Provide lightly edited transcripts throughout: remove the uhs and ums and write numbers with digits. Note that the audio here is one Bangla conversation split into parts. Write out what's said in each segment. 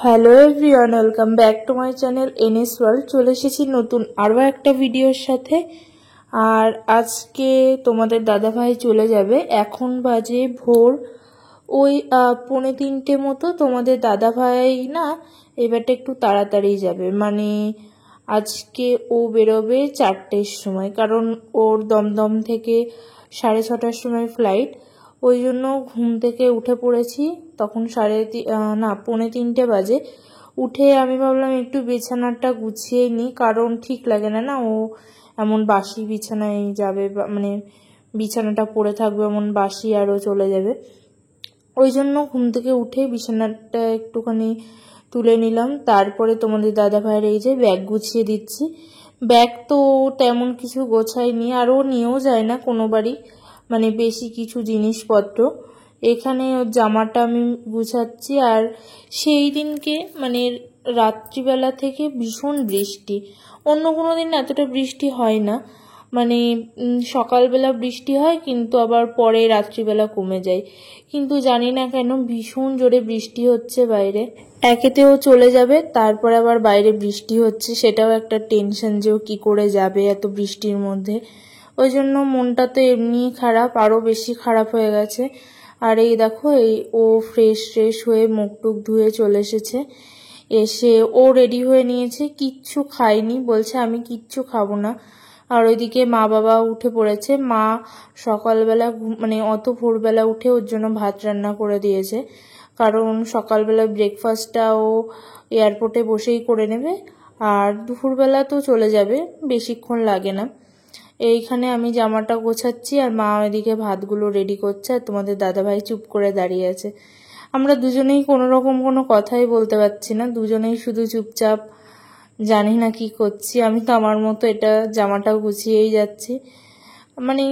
Hello everyone, welcome back to my channel NS world. চলে এসেছি নতুন আরও একটা ভিডিওর সাথে। আর আজকে তোমাদের দাদাভাই চলে যাবে। এখন বাজে ভোর ওই 2:45 মতো। তোমাদের দাদাভাই না এবারটা একটু তাড়াতাড়ি যাবে, মানে আজকে ও বেরোবে 4টের সময়, কারণ ওর দমদম থেকে 6:30টার সময় ফ্লাইট। ওই জন্য ঘুম থেকে উঠে পড়েছি, তখন 3:30 বাজে। উঠে আমি ভাবলাম একটু বিছানাটা গুছিয়ে নিই, কারণ ঠিক লাগে না ও এমন বাসি বিছানায় যাবে, মানে বিছানাটা পড়ে থাকবে এমন বাসি, আরও চলে যাবে। ওই জন্য ঘুম থেকে উঠে বিছানাটা একটুখানি তুলে নিলাম। তারপরে তোমাদের দাদাভাইয়ের এই যে ব্যাগ গুছিয়ে দিচ্ছি। ব্যাগ তো তেমন কিছু গোছায়নি, আর ও নিয়েও যায় না কোনোবারই, মানে বেশি কিছু জিনিসপত্র। এখানে ওর জামাটা আমি গুছাচ্ছি। আর সেই দিনকে মানে রাত্রিবেলা থেকে ভীষণ বৃষ্টি। অন্য কোনো দিন এতটা বৃষ্টি হয় না, মানে সকালবেলা বৃষ্টি হয় কিন্তু আবার পরে রাত্রিবেলা কমে যায়। কিন্তু জানি না কেন ভীষণ জোরে বৃষ্টি হচ্ছে বাইরে। একেতেও চলে যাবে, তারপরে আবার বাইরে বৃষ্টি হচ্ছে, সেটাও একটা টেনশন যে ও কী করে যাবে এত বৃষ্টির মধ্যে। ওই জন্য মনটা তো এমনি খারাপ, আরও বেশি খারাপ হয়ে গেছে। আর এই দেখো, এই ও ফ্রেশ হয়ে মুখ টুক ধুয়ে চলে এসেছে। এসে ও রেডি হয়ে নিয়েছে, কিচ্ছু খায়নি, বলছে আমি কিচ্ছু খাবো না। আর ওইদিকে মা বাবা উঠে পড়েছে। মা সকালবেলা মানে অত ভোরবেলা উঠে ওর জন্য ভাত রান্না করে দিয়েছে, কারণ সকালবেলা ব্রেকফাস্টটা ও এয়ারপোর্টে বসেই করে নেবে, আর দুপুরবেলা তো চলে যাবে, বেশিক্ষণ লাগে না। এইখানে আমি জামাটা গোছাচ্ছি আর মা ওইদিকে ভাতগুলো রেডি করছে, আর তোমাদের দাদাভাই চুপ করে দাঁড়িয়ে আছে। আমরা দুজনেই কোনো রকম কোনো কথাই বলতে পারছি না, দুজনেই শুধু চুপচাপ জানি না কি করছি। আমি তো আমার মতো এটা জামাটাও গুছিয়েই যাচ্ছি, মানে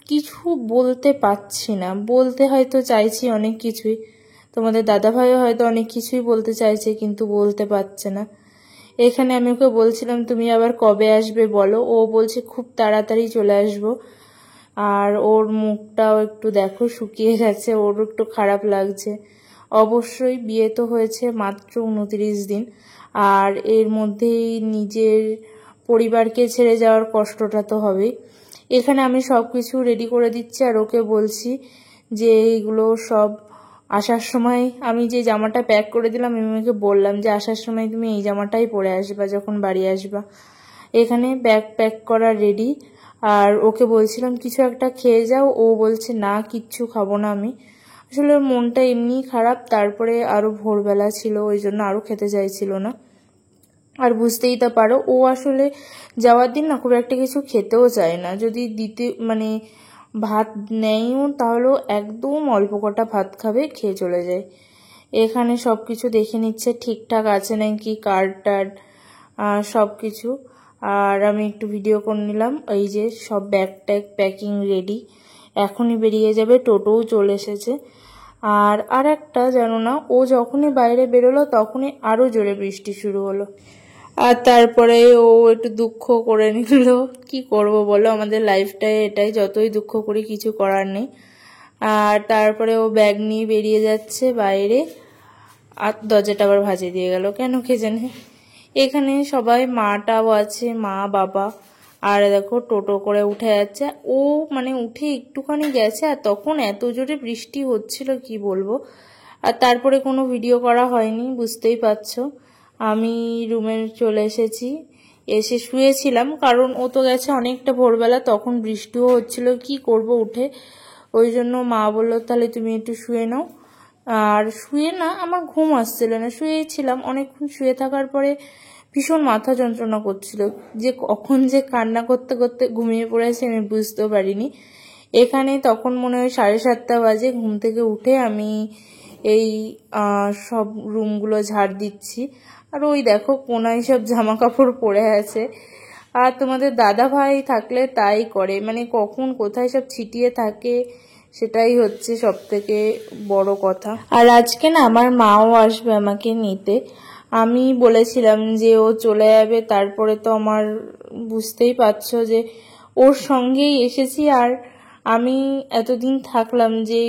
কিছু বলতে পারছি না। বলতে হয়তো চাইছি অনেক কিছুই, তোমাদের দাদাভাইও হয়তো অনেক কিছুই বলতে চাইছে, কিন্তু বলতে পারছে না। এখানে আমি ওকে বলছিলাম তুমি আবার কবে আসবে বলো, ও বলছে খুব তাড়াতাড়ি চলে আসবো। আর ওর মুখটাও একটু দেখো শুকিয়ে গেছে, ওর একটু খারাপ লাগছে। অবশ্যই বিয়ে তো হয়েছে মাত্র 29 দিন, আর এর মধ্যেই নিজের পরিবারকে ছেড়ে যাওয়ার কষ্টটা তো হবেই। এখানে আমি সব কিছু রেডি করে দিচ্ছি, আর ওকে বলছি যে এইগুলো সব আসার সময় আমি যে জামাটা প্যাক করে দিলাম, আমি ওকে বললাম যে আসার সময় তুমি এই জামাটাই পরে আসবা যখন বাড়ি আসবা। এখানে ব্যাগ প্যাক করা রেডি। আর ওকে বলছিলাম কিছু একটা খেয়ে যাও, ও বলছে না কিচ্ছু খাবো না আমি। আসলে ওর মনটা এমনিই খারাপ, তারপরে আরও ভোরবেলা ছিল, ওই জন্য আরও খেতে চাইছিল না। আর বুঝতেই তো পারো ও আসলে যাওয়ার দিন না খুব একটা কিছু খেতেও চায় না, যদি দিতে মানে ভাত নেয়ও তাহলেও একদম অল্প কটা ভাত খাবে, খেয়ে চলে যায়। এখানে সব কিছু দেখে নিচ্ছে ঠিকঠাক আছে নাকি, কার্ড টার্ড সব কিছু। আর আমি একটু ভিডিও করে নিলাম। এই যে সব ব্যাগ ট্যাগ প্যাকিং রেডি, এখনই বেরিয়ে যাবে, টোটোও চলে এসেছে। আর একটা জানো না, ও যখনই বাইরে বেরোলো তখনই আরও জোরে বৃষ্টি শুরু হলো। আর তারপরে ও একটু দুঃখ করে নিল, কি করব বলো, আমাদের লাইফটায় এটাই, যতই দুঃখ করি কিছু করার নেই। আর তারপরে ও ব্যাগ নিয়ে বেরিয়ে যাচ্ছে বাইরে, আর দরজাটা আবার ভাঁজে দিয়ে গেল, কেন কে জানে। এখানে সবাই মাটাও আছে, মা বাবা, আর দেখো টোটো করে উঠে যাচ্ছে। ও মানে উঠে একটুখানি গেছে, আর তখন এত জোরে বৃষ্টি হচ্ছিল কি বলবো। আর তারপরে কোনো ভিডিও করা হয়নি, বুঝতেই পারছো। আমি রুমে চলে এসেছি, এসে শুয়েছিলাম, কারণ ও তো গেছে অনেকটা ভোরবেলা, তখন বৃষ্টিও হচ্ছিল, কি করব উঠে। ওই জন্য মা বললো তাহলে তুমি একটু শুয়ে নাও। আর শুয়ে না, আমার ঘুম আসছিল না, শুয়েছিলাম। অনেকক্ষণ শুয়ে থাকার পরে ভীষণ মাথা যন্ত্রণা করছিল, যে কখন যে কান্না করতে করতে ঘুমিয়ে পড়েছে আমি বুঝতেও পারিনি। এখানে তখন মনে হয় 7:30 বাজে। ঘুম থেকে উঠে আমি এই সব রুমগুলো ঝাড় দিচ্ছি। আর ওই দেখো কোনায় সব জামা কাপড় পরে আছে। আর তোমাদের দাদা ভাই থাকলে তাই করে, মানে কখন কোথায় সব ছিটিয়ে থাকে, সেটাই হচ্ছে সব থেকে বড় কথা। আর আজকে না আমার মাও আসবে আমাকে নিতে। আমি বলেছিলাম যে ও চলে যাবে, তারপরে তো আমার বুঝতেই পারছো যে ওর সঙ্গেই এসেছি। আর আমি এতদিন থাকলাম যে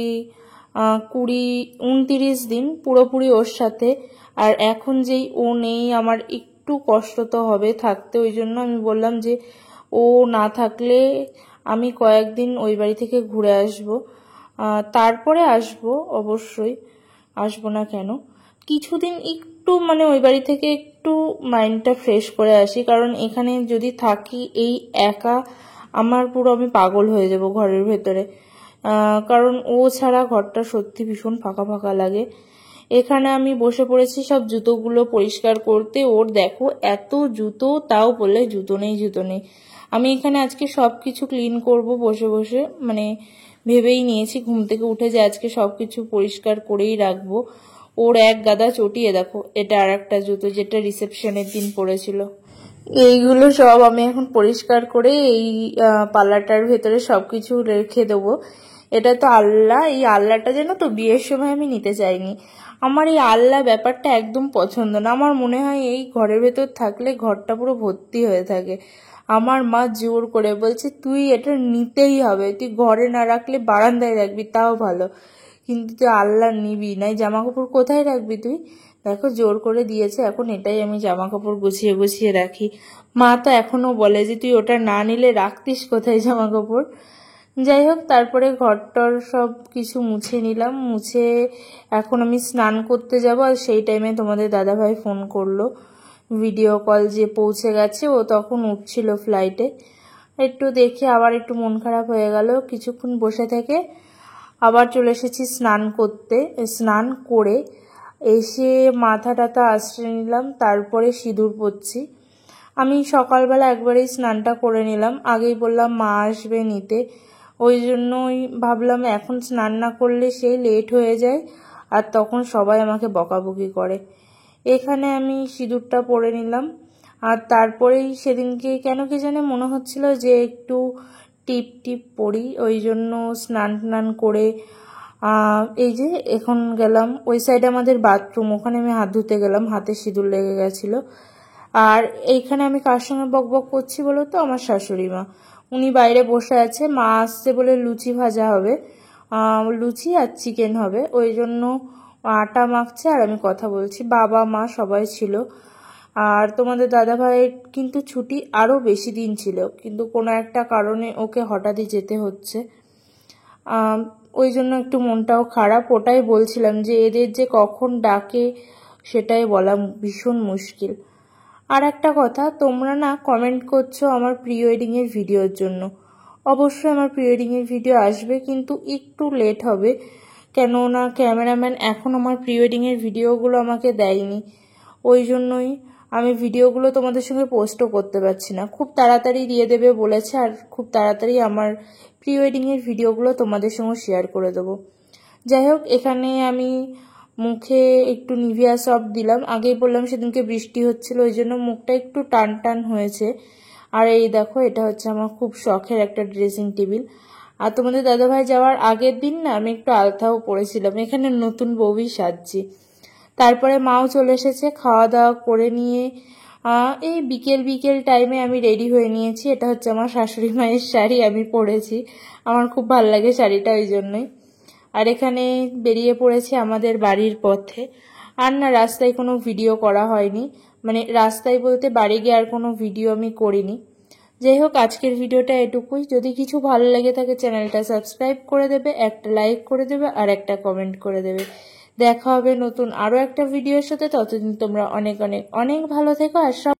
29 দিন পুরোপুরি ওর সাথে। আর এখন যেই ও নেই আমার একটু কষ্ট তো হবে থাকতে, ওই জন্য আমি বললাম যে ও না থাকলে আমি কয়েকদিন ওই বাড়ি থেকে ঘুরে আসব, তারপরে আসব, অবশ্যই আসবো না কেন। কিছুদিন একটু মানে ওই বাড়ি থেকে একটু মাইন্ডটা ফ্রেশ করে আসি, কারণ এখানে যদি থাকি এই একা আমার পুরো আমি পাগল হয়ে যাব ঘরের ভেতরে। কারণ ও ছাড়া ঘরটা সত্যি ভীষণ ফাঁকা ফাঁকা লাগে। এখানে আমি বসে পড়েছি সব জুতোগুলো পরিষ্কার করতে। ওর দেখো এত জুতো, তাও বলে জুতো নেই জুতো নেই। আমি এখানে আজকে সব কিছু ক্লিন করব বসে বসে, মানে ভেবেই নিয়েছি ঘুম থেকে উঠে যে আজকে সব কিছু পরিষ্কার করেই রাখবো। ওর এক গাদা চটিয়ে দেখো, এটা আর একটা জুতো যেটা রিসেপশনের দিন পড়েছিল। এইগুলো সব আমি এখন পরিষ্কার করে এই পাল্লাটার ভেতরে সবকিছু রেখে দেবো। এটা তো আল্লাহ, এই আল্লাহটা যেন তো বিয়ের সময় আমি নিতে চাইনি। আমার এই আল্লাহ ব্যাপারটা একদম পছন্দ না। আমার মনে হয় এই ঘরের ভেতর থাকলে ঘরটা পুরো ভর্তি হয়ে থাকে। আমার মা জোর করে বলছে তুই এটা নিতেই হবে, তুই ঘরে না রাখলে বারান্দায় রাখবি তাও ভালো, কিন্তু তুই আল্লাহ নিবি না। জামা কাপড় কোথায় রাখবি তুই? দেখো জোর করে দিয়েছে, এখন এটাই আমি জামা কাপড় গুছিয়ে গুছিয়ে রাখি। মা তো এখনো বলে যে তুই ওটা না নিলে রাখতিস কোথায় জামা কাপড়। যাই হোক, তারপরে ঘরটর সব কিছু মুছে নিলাম। মুছে এখন আমি স্নান করতে যাব, আর সেই টাইমে তোমাদের দাদাভাই ফোন করলো ভিডিও কল, যে পৌঁছে গেছে। ও তখন উঠছিল ফ্লাইটে। একটু দেখে আবার একটু মন খারাপ হয়ে গেল। কিছুক্ষণ বসে থেকে আবার চলে এসেছি স্নান করতে। স্নান করে এসে মাথা টাথা আঁচড়ে নিলাম, তারপরে সিঁদুর পরছি। আমি সকালবেলা একবারেই স্নানটা করে নিলাম, আগেই বললাম মা আসবে নিতে, ওই জন্যই ভাবলাম এখন স্নান না করলে সেই লেট হয়ে যায়, আর তখন সবাই আমাকে বকাবকি করে। এখানে আমি সিঁদুরটা পরে নিলাম, আর তারপরেই সেদিনকে কেন কি জানে মনে হচ্ছিল যে একটু টিপ টিপ পরি, ওই জন্য স্নান টান করে এই যে এখন গেলাম ওই সাইডে আমাদের বাথরুম, ওখানে আমি হাত ধুতে গেলাম, হাতে সিঁদুর লেগে গেছিলো। আর এইখানে আমি কার সঙ্গে বক বক করছি বলো তো? আমার শাশুড়ি মা, উনি বাইরে বসে আছে। মা আসছে বলে লুচি ভাজা হবে, লুচি আর চিকেন হবে, ওই জন্য আটা মাখছে আর আমি কথা বলছি। বাবা মা সবাই ছিল। আর তোমাদের দাদাভাইয়ের কিন্তু ছুটি আরও বেশি দিন ছিল, কিন্তু কোনো একটা কারণে ওকে হঠাৎই যেতে হচ্ছে, ওই জন্য একটু মনটাও খারাপ। ওটাই বলছিলাম যে এদের যে কখন ডাকে সেটাই বলা ভীষণ মুশকিল। আর একটা কথা, তোমরা না কমেন্ট করছো আমার প্রি ওয়েডিংয়ের ভিডিওর জন্য। অবশ্যই আমার প্রি ওয়েডিংয়ের ভিডিও আসবে, কিন্তু একটু লেট হবে, কেননা ক্যামেরাম্যান এখন আমার প্রি ওয়েডিংয়ের ভিডিওগুলো আমাকে দেয়নি, ওই জন্যই আমি ভিডিওগুলো তোমাদের সঙ্গে পোস্টও করতে পারছি না। খুব তাড়াতাড়ি দিয়ে দেবে বলেছে, আর খুব তাড়াতাড়ি আমার প্রি ওয়েডিংয়ের ভিডিওগুলো তোমাদের সঙ্গে শেয়ার করে দেবো। যাই হোক, এখানে আমি মুখে একটু নিভিয়া সপ দিলাম। আগেই বললাম সেদিনকে বৃষ্টি হচ্ছিল, ওই জন্য মুখটা একটু টান টান হয়েছে। আর এই দেখো, এটা হচ্ছে আমার খুব শখের একটা ড্রেসিং টেবিল। আর তোমাদের দাদাভাই যাওয়ার আগের দিন না আমি একটু আলতাও পরেছিলাম, এখানে নতুন বউই সাজছি। তারপরে মাও চলে এসেছে, খাওয়া দাওয়া করে নিয়ে এই বিকেল বিকেল টাইমে আমি রেডি হয়ে নিয়েছি। এটা হচ্ছে আমার শাশুড়ি মায়ের শাড়ি, আমি পরেছি, আমার খুব ভালো লাগে শাড়িটা, ওই জন্যই। আর এখানে বেরিয়ে পড়েছে আমাদের বাড়ির পথে। আর না রাস্তায় কোনো ভিডিও করা হয়নি, মানে রাস্তায় বলতে বাড়ি গিয়ে আর কোনো ভিডিও আমি করিনি। যাই হোক, আজকের ভিডিওটা এটুকুই। যদি কিছু ভালো লেগে থাকে চ্যানেলটা সাবস্ক্রাইব করে দেবে, একটা লাইক করে দেবে, আর একটা কমেন্ট করে দেবে। দেখা হবে নতুন আরও একটা ভিডিওর সাথে। ততদিন তোমরা অনেক অনেক অনেক ভালো থেকো, আর সব